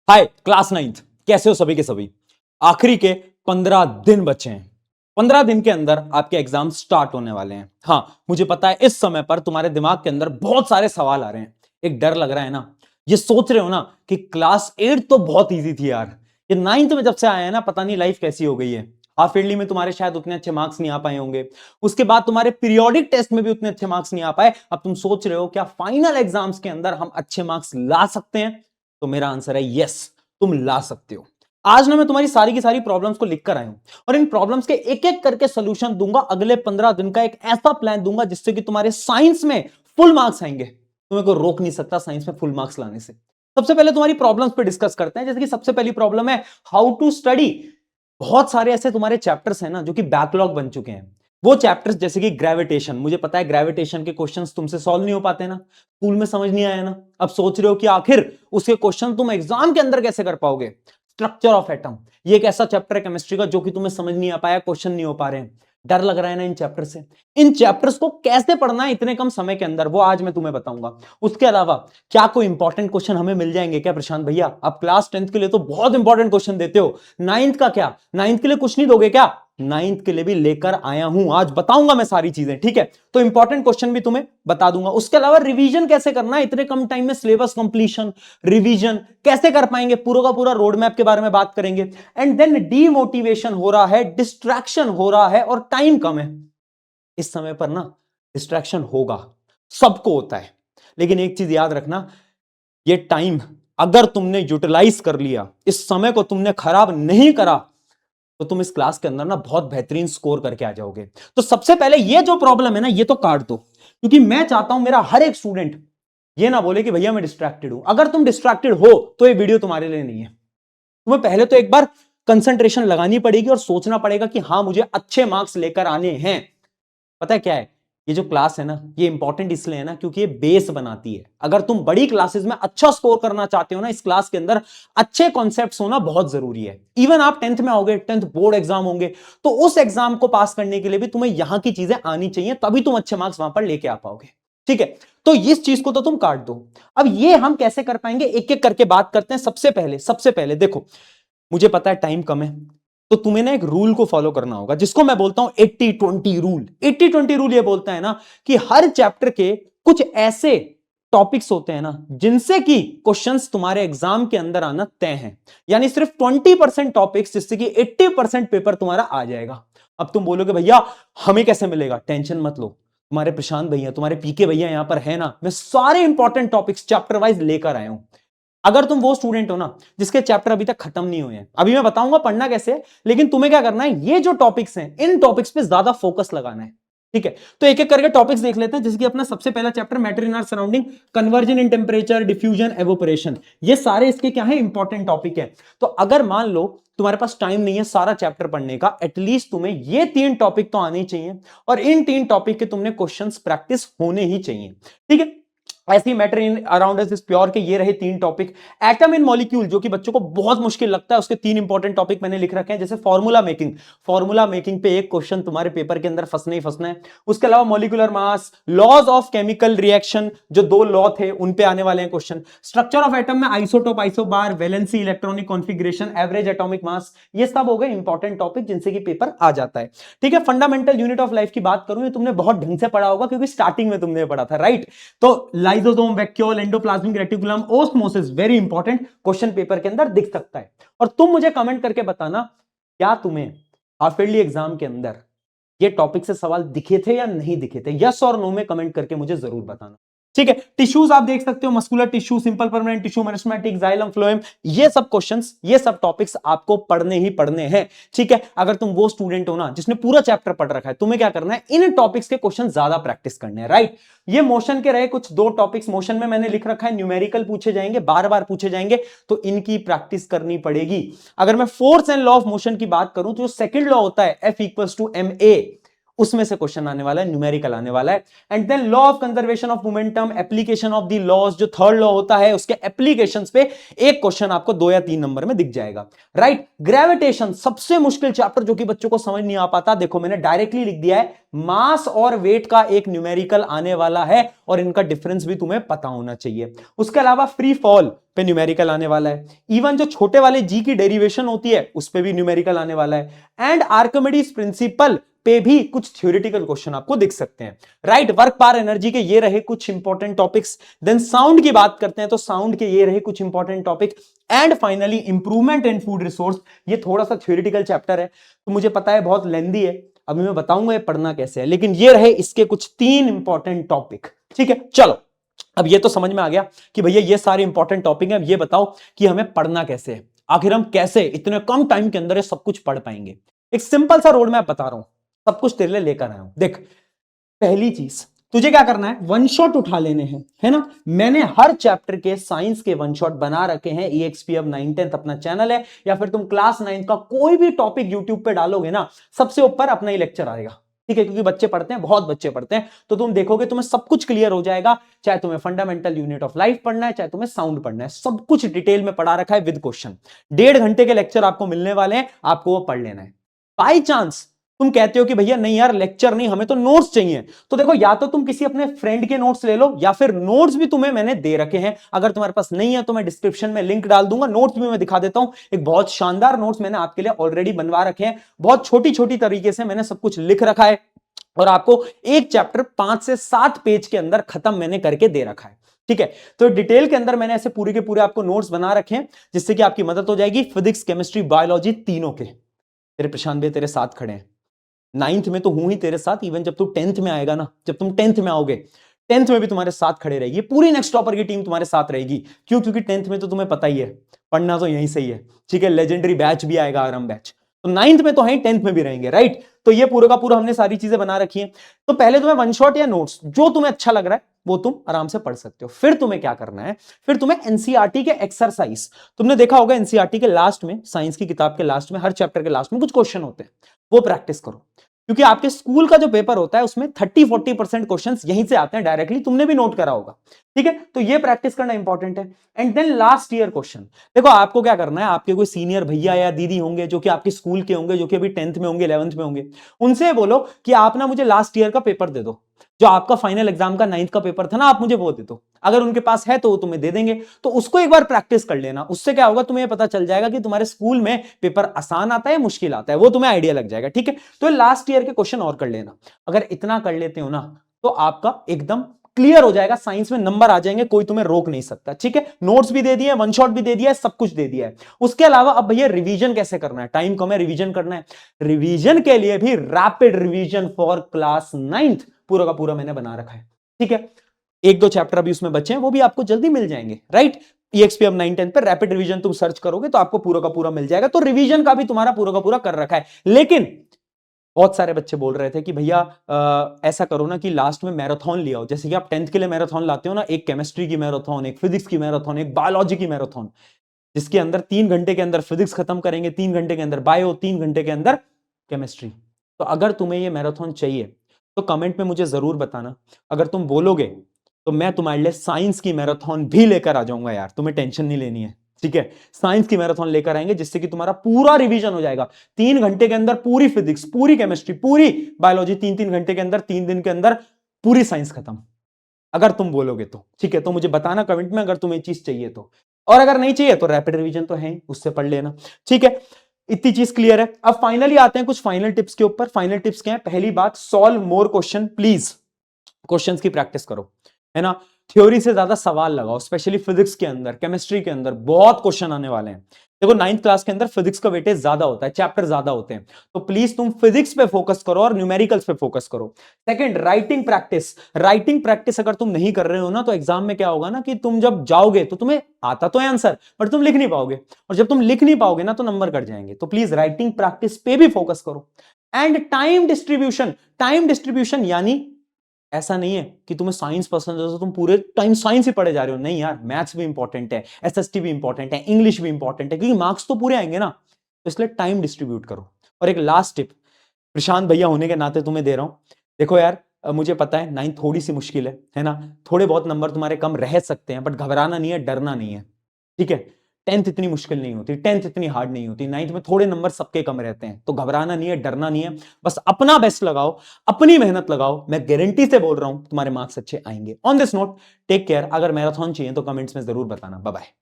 हाय class 9th, कैसे हो सभी के सभी। आखिरी के 15 दिन बचे हैं। 15 दिन के अंदर आपके एग्जाम स्टार्ट होने वाले हैं। हाँ, मुझे पता है इस समय पर तुम्हारे दिमाग के अंदर बहुत सारे सवाल आ रहे हैं। एक डर लग रहा है ना, ये सोच रहे हो ना कि क्लास 8 तो बहुत इजी थी यार, ये 9th में जब से आया है ना, पता नहीं लाइफ कैसी हो गई है। हाफ ईयरली में तुम्हारे शायद उतने अच्छे मार्क्स नहीं आ पाए होंगे, उसके बाद तुम्हारे पीरियोडिक टेस्ट में भी उतने अच्छे मार्क्स नहीं आ पाए। अब तुम सोच रहे हो क्या फाइनल एग्जाम्स के अंदर हम अच्छे मार्क्स ला सकते हैं? तो मेरा आंसर है यस, तुम ला सकते हो। आज ना मैं तुम्हारी सारी की सारी प्रॉब्लम्स को लिख कर आया हूं और इन प्रॉब्लम्स के एक एक करके सोल्यूशन दूंगा। अगले 15 दिन का एक ऐसा प्लान दूंगा जिससे कि तुम्हारे साइंस में फुल मार्क्स आएंगे। तुम्हें कोई रोक नहीं सकता साइंस में फुल मार्क्स लाने से। सबसे पहले तुम्हारी प्रॉब्लम्स पे डिस्कस करते हैं। जैसे कि सबसे पहली प्रॉब्लम है हाउ टू स्टडी। बहुत सारे ऐसे तुम्हारे चैप्टर्स हैं ना जो कि बैकलॉग बन चुके हैं। वो चैप्टर्स जैसे कि ग्रेविटेशन, मुझे पता है ग्रेविटेशन के क्वेश्चंस तुमसे सॉल्व नहीं हो पाते ना, स्कूल में समझ नहीं आया ना। अब सोच रहे हो कि आखिर उसके क्वेश्चन तुम एग्जाम के अंदर कैसे कर पाओगे। स्ट्रक्चर ऑफ एटम, ये एक ऐसा चैप्टर है केमिस्ट्री का जो कि तुम्हें समझ नहीं आ पाया, क्वेश्चन नहीं हो पा रहे हैं, डर लग रहा है ना इन चैप्टर से। इन चैप्टर्स को कैसे पढ़ना है इतने कम समय के अंदर, वो आज मैं तुम्हें बताऊंगा। उसके अलावा क्या कोई इंपॉर्टेंट क्वेश्चन हमें मिल जाएंगे क्या प्रशांत भैया? आप क्लास 10th के लिए तो बहुत इंपॉर्टेंट क्वेश्चन देते हो, 9th का क्या? 9th के लिए कुछ नहीं दोगे क्या? 9th के लिए भी लेकर आया हूं, आज बताऊंगा मैं सारी चीजें, ठीक है? तो इंपॉर्टेंट क्वेश्चन भी तुम्हें बता दूंगा। उसके अलावा रिवीजन कैसे करना है इतने कम टाइम में, सिलेबस कंप्लीशन, रिवीजन कैसे कर पाएंगे, पूरा का पूरा रोड मैप के बारे में बात करेंगे। एंड देन डीमोटिवेशन हो रहा है, डिस्ट्रैक्शन हो रहा है और टाइम कम है। इस समय पर ना डिस्ट्रैक्शन होगा, सबको होता है, लेकिन एक चीज याद रखना, ये टाइम अगर तुमने यूटिलाइज कर लिया, इस समय को तुमने खराब नहीं करा, तो तुम इस क्लास के अंदर ना बहुत बेहतरीन स्कोर करके आ जाओगे। तो सबसे पहले ये जो प्रॉब्लम है ना, ये तो काट दो, क्योंकि मैं चाहता हूं मेरा हर एक स्टूडेंट ये ना बोले कि भैया मैं डिस्ट्रैक्टेड हूं। अगर तुम डिस्ट्रैक्टेड हो तो ये वीडियो तुम्हारे लिए नहीं है। तुम्हें पहले तो एक बार कंसंट्रेशन लगानी पड़ेगी और सोचना पड़ेगा कि हाँ मुझे अच्छे मार्क्स लेकर आने हैं। पता है क्या है, ये जो क्लास है ना, ये इंपॉर्टेंट इसलिए है ना क्योंकि ये बेस बनाती है। अगर तुम बड़ी क्लासेस में अच्छा स्कोर करना चाहते हो ना, इस क्लास के अंदर अच्छे कॉन्सेप्ट्स होना बहुत जरूरी है। इवन आप 10th में आओगे, 10th बोर्ड एग्जाम होंगे, तो उस एग्जाम को पास करने के लिए भी तुम्हें यहां की चीजें आनी चाहिए, तभी तुम अच्छे मार्क्स वहां पर लेके आ पाओगे, ठीक है? तो इस चीज को तो तुम काट दो। अब ये हम कैसे कर पाएंगे, एक एक करके बात करते हैं। सबसे पहले देखो, मुझे पता है टाइम कम है, तो तुम्हें ना एक रूल को फॉलो करना होगा जिसको मैं बोलता हूं 80-20 रूल। 80-20 रूल ये बोलता है ना कि हर चैप्टर के कुछ ऐसे टॉपिक्स होते हैं ना जिनसे कि क्वेश्चंस तुम्हारे एग्जाम के अंदर आना तय है। यानी सिर्फ 20% टॉपिक्स जिससे कि 80% पेपर तुम्हारा आ जाएगा। अब तुम बोलोगे भैया हमें कैसे मिलेगा? टेंशन मत लो, तुम्हारे प्रशांत भैया, तुम्हारे पीके भैया यहां पर है ना, मैं सारे इंपॉर्टेंट टॉपिक्स चैप्टर वाइज लेकर आया हूं। अगर तुम वो स्टूडेंट हो ना जिसके चैप्टर अभी तक खत्म नहीं हुए हैं, अभी मैं बताऊंगा पढ़ना कैसे है, लेकिन तुम्हें क्या करना है, ये जो टॉपिक्स हैं इन टॉपिक्स पे ज्यादा फोकस लगाना है, ठीक है? तो एक एक करके टॉपिक्स देख लेते हैं। जैसे कि अपना सबसे पहला chapter matter in our surrounding, conversion in temperature, diffusion, evaporation, ये सारे इसके क्या है, इंपॉर्टेंट टॉपिक है। तो अगर मान लो तुम्हारे पास टाइम नहीं है सारा चैप्टर पढ़ने का, एटलीस्ट तुम्हें ये 3 टॉपिक तो आने ही चाहिए और इन 3 टॉपिक के तुमने क्वेश्चंस प्रैक्टिस होने ही चाहिए, ठीक है? ऐसी matter in around us is pure के ये रहे 3 टॉपिक। एटम इन मॉलिक्यूल, जो कि बच्चों को बहुत मुश्किल लगता है, उसके 3 इंपॉर्टेंट टॉपिक मैंने लिख रखे हैं। जैसे फॉर्मूला मेकिंग पे एक क्वेश्चन तुम्हारे पेपर के अंदर फंसना ही फंसना है। उसके अलावा molecular mass, laws of chemical reaction, जो 2 लॉ थे उन पे आने वाले हैं क्वेश्चन। स्ट्रक्चर ऑफ एटम में isotope, isobar, valency, electronic configuration, average atomic mass, ये सब हो गए इंपॉर्टेंट टॉपिक जिनसे कि पेपर आ जाता है, ठीक है? फंडामेंटल यूनिट ऑफ लाइफ की बात करूं, ये तुमने बहुत ढंग से पढ़ा होगा क्योंकि स्टार्टिंग में तुमने पढ़ा था, राइट? तो lysosome, vacuole, endoplasmic reticulum, osmosis, very important, question paper के अंदर दिख सकता है। और तुम मुझे कमेंट करके बताना क्या तुम्हें हाफ ईयरली एग्जाम के अंदर ये टॉपिक से सवाल दिखे थे या नहीं दिखे थे। यस और नो में कमेंट करके मुझे जरूर बताना, ठीक है? टिश्यूज आप देख सकते हो, muscular tissue, simple permanent tissue, meristematic, xylem, phloem, ये सब क्वेश्चंस, ये सब टॉपिक्स आपको पढ़ने ही पढ़ने हैं, ठीक है? अगर तुम वो स्टूडेंट हो ना जिसने पूरा चैप्टर पढ़ रखा है, तुम्हें क्या करना है, इन टॉपिक्स के क्वेश्चन ज्यादा प्रैक्टिस करने हैं, राइट? ये मोशन के रहे कुछ 2 टॉपिक्स, मोशन में मैंने लिख रखा है न्यूमेरिकल पूछे जाएंगे, बार बार पूछे जाएंगे, तो इनकी प्रैक्टिस करनी पड़ेगी। अगर मैं force and law of motion की बात करूं तो जो सेकंड लॉ होता है F = ma, उसमें से क्वेश्चन आने वाला है, न्यूमेरिकल आने वाला है। And then law of conservation of momentum, application of the laws, जो थर्ड लॉ होता है उसके एप्लीकेशंस पे एक क्वेश्चन आपको 2 या 3 नंबर में दिख जाएगा, राइट। ग्रेविटेशन सबसे मुश्किल चैप्टर जो कि बच्चों को समझ नहीं आ पाता, देखो मैंने डायरेक्टली लिख दिया है, मास और वेट का एक न्यूमेरिकल आने वाला है और इनका डिफरेंस भी तुम्हें पता होना चाहिए। उसके अलावा फ्री फॉल पे न्यूमेरिकल आने वाला है, इवन जो छोटे वाले जी की डेरिवेशन होती है उस पे भी न्यूमेरिकल आने वाला है, एंड आर्किमिडीज प्रिंसिपल पे भी कुछ थ्योरेटिकल क्वेश्चन आपको दिख सकते हैं, राइट। वर्क पावर एनर्जी के ये रहे कुछ इंपॉर्टेंट टॉपिक्स। देन साउंड की बात करते हैं तो साउंड के ये रहे कुछ important topic. And finally improvement in food resource, ये थोड़ा सा थ्योरेटिकल चैप्टर है तो मुझे पता है बहुत लेंदी है, अभी मैं बताऊंगा ये पढ़ना कैसे है, लेकिन ये रहे इसके कुछ 3 इंपॉर्टेंट टॉपिक, ठीक है। चलो अब ये तो समझ में आ गया कि भैया ये सारे इंपॉर्टेंट टॉपिक हैं, अब ये बताओ कि हमें पढ़ना कैसे है, आखिर हम कैसे इतने कम टाइम के अंदर ये सब कुछ पढ़ पाएंगे। एक सिंपल सा रोड मैप बता रहा हूं, सब कुछ तेरे लिए लेकर आया हूं। देख, पहली चीज तुझे क्या करना है, वन शॉट उठा लेने हैं, है ना। मैंने हर चैप्टर के साइंस के वन शॉट बना रखे हैं। EXP अब 9th-10th अपना चैनल है, या फिर तुम क्लास 9 का कोई भी टॉपिक यूट्यूब पे डालोगे ना, सबसे ऊपर अपना ही लेक्चर आएगा, ठीक है, क्योंकि बच्चे पढ़ते हैं, बहुत बच्चे पढ़ते हैं, तो तुम देखोगे तुम्हें सब कुछ क्लियर हो जाएगा। चाहे तुम्हें फंडामेंटल यूनिट ऑफ लाइफ पढ़ना है, चाहे तुम्हें साउंड पढ़ना है, सब कुछ डिटेल में पढ़ा रखा है विद क्वेश्चन। 1.5 घंटे के लेक्चर आपको मिलने वाले हैं, आपको वो पढ़ लेना है। बाई चांस तुम कहते हो कि भैया नहीं यार लेक्चर नहीं, हमें तो नोट्स चाहिए, तो देखो या तो तुम किसी अपने फ्रेंड के नोट्स ले लो, या फिर नोट्स भी तुम्हें मैंने दे रखे हैं। अगर तुम्हारे पास नहीं है तो मैं डिस्क्रिप्शन में लिंक डाल दूंगा, नोट्स भी मैं दिखा देता हूं। एक बहुत शानदार नोट्स मैंने आपके लिए ऑलरेडी बनवा रखे हैं, बहुत छोटी छोटी तरीके से मैंने सब कुछ लिख रखा है, और आपको एक चैप्टर 5 से 7 पेज के अंदर खत्म मैंने करके दे रखा है, ठीक है। तो डिटेल के अंदर मैंने ऐसे पूरे के पूरे आपको नोट्स बना रखे हैं, जिससे कि आपकी मदद हो जाएगी। फिजिक्स, केमिस्ट्री, बायोलॉजी तीनों के। तेरे प्रशांत भाई तेरे साथ खड़े हैं, 9th में तो हूं ही तेरे साथ, इवन जब तू 10th में आएगा ना, जब तुम 10th में आओगे, 10th में भी तुम्हारे साथ खड़े रहेगी, पूरी नेक्स्ट टॉपर की टीम तुम्हारे साथ रहेगी। क्यों? क्योंकि 10th में तो तुम्हें पता ही है, पढ़ना तो यहीं से ही है, ठीक है। लेजेंडरी बैच भी आएगा, आराम बैच, तो 9th में तो है, 10th में भी रहेंगे, राइट। तो ये पूरा का पूरा हमने सारी चीजें बना रखी है। तो पहले तुम्हें वन शॉट या नोट्स जो तुम्हें अच्छा लग रहा है वो तुम आराम से पढ़ सकते हो। फिर तुम्हें क्या करना है, फिर तुम्हें एनसीईआरटी के एक्सरसाइज, तुमने देखा होगा एनसीईआरटी के लास्ट में, साइंस की किताब के लास्ट में, हर चैप्टर के लास्ट में कुछ क्वेश्चन होते हैं, वो प्रैक्टिस करो। क्योंकि आपके स्कूल का जो पेपर होता है उसमें 30-40% क्वेश्चंस यहीं से आते हैं डायरेक्टली, तुमने भी नोट करा होगा, ठीक है। तो ये प्रैक्टिस करना इंपॉर्टेंट है। And then last year question, देखो आपको क्या करना है, आपके कोई सीनियर भैया या दीदी होंगे जो कि आपके स्कूल के होंगे, जो कि अभी 10th में होंगे, 11th में होंगे, उनसे बोलो कि आप ना मुझे लास्ट ईयर का पेपर दे दो, जो आपका फाइनल एग्जाम का 9th का पेपर था ना, आप मुझे वो दे दो। अगर उनके पास है तो वो तुम्हें दे देंगे, तो उसको एक बार प्रैक्टिस कर लेना। उससे क्या होगा, तुम्हें पता चल जाएगा कि तुम्हारे स्कूल में पेपर आसान आता है, मुश्किल आता है, वो तुम्हें आइडिया लग जाएगा, ठीक है। तो लास्ट ईयर के क्वेश्चन और कर लेना, अगर इतना कर लेते हो ना तो आपका एकदम क्लियर हो जाएगा, साइंस में नंबर आ जाएंगे, कोई तुम्हें रोक नहीं सकता, ठीक है। नोट्स भी दे दिए, वन शॉट भी दे दिया है, सब कुछ दे दिया है। उसके अलावा अब भैया रिवीजन कैसे करना है, टाइम कम है, रिवीजन करना है। रिवीजन के लिए भी rapid revision for class 9th पूरा का पूरा मैंने बना रखा है, ठीक है। 1-2 चैप्टर अभी उसमें बचे हैं, वो भी आपको जल्दी मिल जाएंगे, राइट। EXP अब 9-10 पर रैपिड रिवीजन तुम सर्च करोगे तो आपको पूरा का पूरा मिल जाएगा। तो रिवीजन का भी तुम्हारा पूरा का पूरा कर रखा है। लेकिन बहुत सारे बच्चे बोल रहे थे कि भैया ऐसा करो ना कि लास्ट में मैराथन ले आओ, जैसे कि आप 10th के लिए मैराथन लाते हो ना, एक केमिस्ट्री की मैराथन, एक फिजिक्स की मैराथन, एक बायोलॉजी की मैराथन, जिसके अंदर 3 घंटे के अंदर फिजिक्स खत्म करेंगे, 3 घंटे के अंदर बायो, 3 घंटे के अंदर केमिस्ट्री। तो अगर तुम्हें ये मैराथन चाहिए तो कमेंट में मुझे जरूर बताना। अगर तुम बोलोगे तो मैं तुम्हारे लिए साइंस की मैराथन भी लेकर आ जाऊंगा यार, तुम्हें टेंशन नहीं लेनी है, ठीक है। साइंस की मैराथन लेकर आएंगे जिससे कि तुम्हारा पूरा रिवीजन हो जाएगा। 3 घंटे के अंदर पूरी फिजिक्स, पूरी केमिस्ट्री, पूरी बायोलॉजी, 3-3 घंटे के अंदर, 3 दिन के अंदर पूरी साइंस खत्म, अगर तुम बोलोगे तो, ठीक है। तो मुझे बताना कमेंट में अगर तुम्हें चीज चाहिए तो, और अगर नहीं चाहिए तो रैपिड रिवीजन तो है, उससे पढ़ लेना, ठीक है। इतनी चीज क्लियर है। अब फाइनली आते हैं कुछ फाइनल टिप्स के ऊपर। फाइनल टिप्स क्या है? पहली बात, solve more question please, questions की प्रैक्टिस करो, है ना। थ्योरी से ज्यादा सवाल लगाओ, स्पेशली फिजिक्स के अंदर, केमिस्ट्री के अंदर बहुत क्वेश्चन आने वाले हैं। देखो 9th क्लास के अंदर फिजिक्स का वेटेज ज्यादा होता है, चैप्टर ज्यादा होते हैं, तो प्लीज तुम फिजिक्स पे फोकस करो और न्यूमेरिकल्स पे फोकस करो। Second, writing practice. Writing practice अगर तुम नहीं कर रहे हो ना तो एग्जाम में क्या होगा ना कि तुम जब जाओगे तो तुम्हें आता तो है आंसर, बट तुम लिख नहीं पाओगे, और जब तुम लिख नहीं पाओगे ना तो नंबर कट जाएंगे। तो प्लीज राइटिंग प्रैक्टिस पे भी फोकस करो। And time distribution, time distribution यानी ऐसा नहीं है कि तुम्हें साइंस पसंद है तो तुम पूरे टाइम साइंस ही पढ़े जा रहे हो, नहीं यार, मैथ्स भी इंपॉर्टेंट है, एसएसटी भी इंपॉर्टेंट है, इंग्लिश भी इंपॉर्टेंट है, क्योंकि मार्क्स तो पूरे आएंगे ना, तो इसलिए टाइम डिस्ट्रीब्यूट करो। और एक लास्ट टिप, प्रशांत भैया होने के नाते तुम्हें दे रहा हूं। देखो यार, मुझे पता है 9 थोड़ी सी मुश्किल है ना, थोड़े बहुत नंबर तुम्हारे कम रह सकते हैं, बट घबराना नहीं है, डरना नहीं है, ठीक है। 10th इतनी मुश्किल नहीं होती, 10th इतनी हार्ड नहीं होती, 9th में थोड़े नंबर सबके कम रहते हैं, तो घबराना नहीं है, डरना नहीं है, बस अपना बेस्ट लगाओ, अपनी मेहनत लगाओ, मैं गारंटी से बोल रहा हूं तुम्हारे मार्क्स अच्छे आएंगे। On this note, take care. अगर मैराथन चाहिए तो कमेंट्स में जरूर बताना। Bye bye.